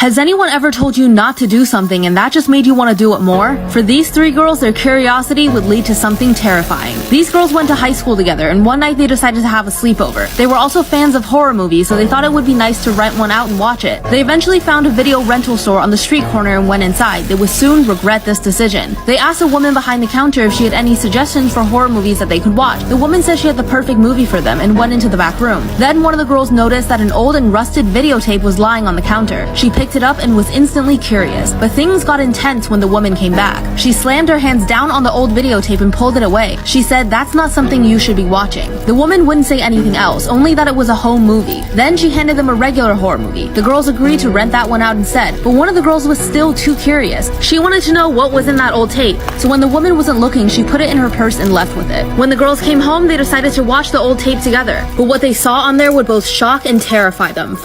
Has anyone ever told you not to do something and that just made you want to do it more? For these three girls, their curiosity would lead to something terrifying. These girls went to high school together and one night they decided to have a sleepover. They were also fans of horror movies, so they thought it would be nice to rent one out and watch it. They eventually found a video rental store on the street corner and went inside. They would soon regret this decision. They asked a woman behind the counter if she had any suggestions for horror movies that they could watch. The woman said she had the perfect movie for them and went into the back room. Then one of the girls noticed that an old and rusted videotape was lying on the counter. She picked it up and was instantly curious, but things got intense when the woman came back. She slammed her hands down on the old videotape and pulled it away. She said, "That's not something you should be watching." The woman wouldn't say anything else, only that it was a home movie. Then she handed them a regular horror movie. The girls agreed to rent that one out instead, but one of the girls was still too curious. She wanted to know what was in that old tape, so when the woman wasn't looking, she put it in her purse and left with it. When the girls came home, they decided to watch the old tape together, but what they saw on there would both shock and terrify them.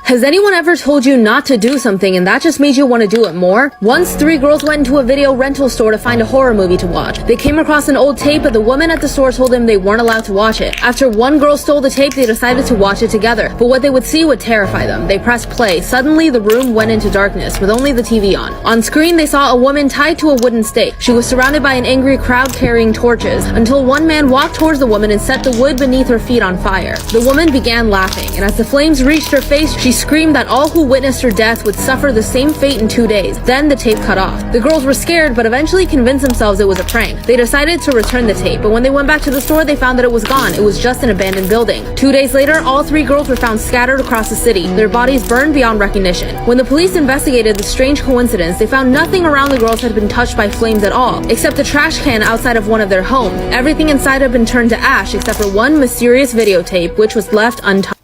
Has anyone ever told you not to do something and that just made you want to do it more? Once, three girls went into a video rental store to find a horror movie to watch. They came across an old tape, but the woman at the store told them they weren't allowed to watch it. After one girl stole the tape, they decided to watch it together, but what they would see would terrify them. They pressed play. Suddenly, the room went into darkness, with only the TV on. On screen, they saw a woman tied to a wooden stake. She was surrounded by an angry crowd carrying torches, until one man walked towards the woman and set the wood beneath her feet on fire. The woman began laughing, and as the flames reached her face, she screamed that all who witnessed her death would suffer the same fate in 2 days. Then the tape cut off. The girls were scared, but eventually convinced themselves it was a prank. They decided to return the tape, but when they went back to the store, they found that it was gone. It was just an abandoned building. 2 days later, all three girls were found scattered across the city, their bodies burned beyond recognition. When the police investigated the strange coincidence, they found nothing around the girls had been touched by flames at all, except the trash can outside of one of their homes. Everything inside had been turned to ash, except for one mysterious videotape, which was left untouched.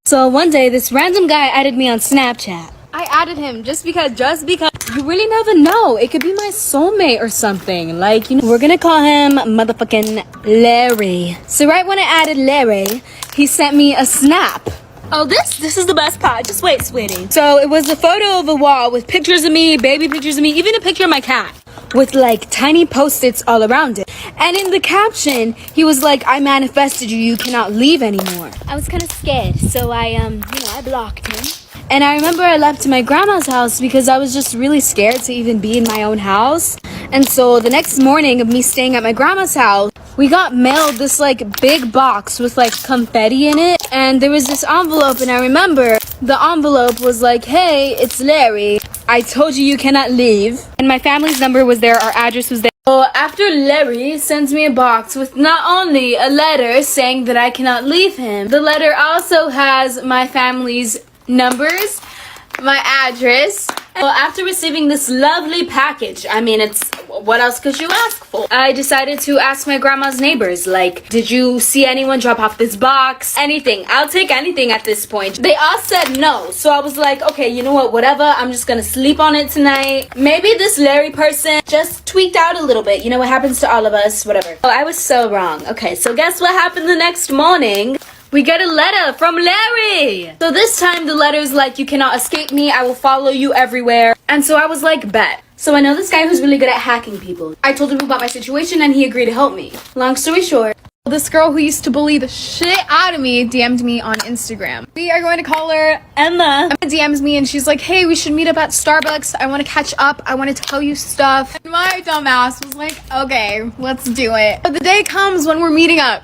So one day, this random guy added me on Snapchat. I added him just because you really never know. It could be my soulmate or something. Like, you know, we're gonna call him motherfucking Larry. So right when I added Larry, he sent me a snap. Oh, this is the best part. Just wait, sweetie. So it was a photo of a wall with pictures of me, baby pictures of me, even a picture of my cat, with like tiny post-its all around it. And in the caption, he was like, "I manifested you, you cannot leave anymore." I was kind of scared, so I blocked him. And I remember I left to my grandma's house because I was just really scared to even be in my own house. And so the next morning of me staying at my grandma's house, we got mailed this like big box with like confetti in it. And there was this envelope, and I remember the envelope was like, "Hey, it's Larry. I told you you cannot leave." And my family's number was there, our address was there. So after Larry sends me a box with not only a letter saying that I cannot leave him, the letter also has my family's numbers, my address. Well, after receiving this lovely package, I mean, what else could you ask for? I decided to ask my grandma's neighbors, like, "Did you see anyone drop off this box?" Anything. I'll take anything at this point. They all said no. So I was like, okay, you know what, whatever. I'm just gonna sleep on it tonight. Maybe this Larry person just tweaked out a little bit. You know what happens to all of us, whatever. Oh, I was so wrong. Okay, so guess what happened the next morning? We get a letter from Larry. So this time the letter's like, "You cannot escape me. I will follow you everywhere." And so I was like, bet. So I know this guy who's really good at hacking people. I told him about my situation and he agreed to help me. Long story short, this girl who used to bully the shit out of me DM'd me on Instagram. We are going to call her Emma. Emma DMs me and she's like, "Hey, we should meet up at Starbucks. I want to catch up. I want to tell you stuff." And my dumb ass was like, "Okay, let's do it." But the day comes when we're meeting up.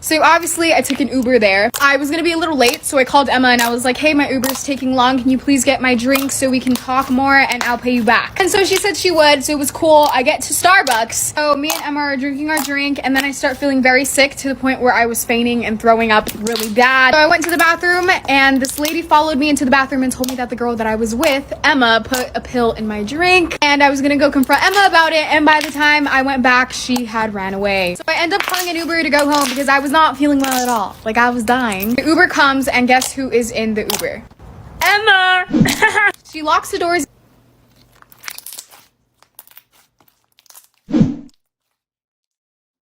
So obviously I took an Uber there. I was gonna be a little late, so I called Emma and I was like, "Hey, my Uber's taking long. Can you please get my drink so we can talk more and I'll pay you back?" And so she said she would, so it was cool. I get to Starbucks. So me and Emma are drinking our drink, and then I start feeling very sick to the point where I was fainting and throwing up really bad. So I went to the bathroom, and this lady followed me into the bathroom and told me that the girl that I was with, Emma, put a pill in my drink, and I was gonna go confront Emma about it, and by the time I went back, she had ran away. So I ended up calling an Uber to go home because I was not feeling well at all. Like, I was dying. The Uber comes, and guess who is in the Uber? Emma! She locks the doors.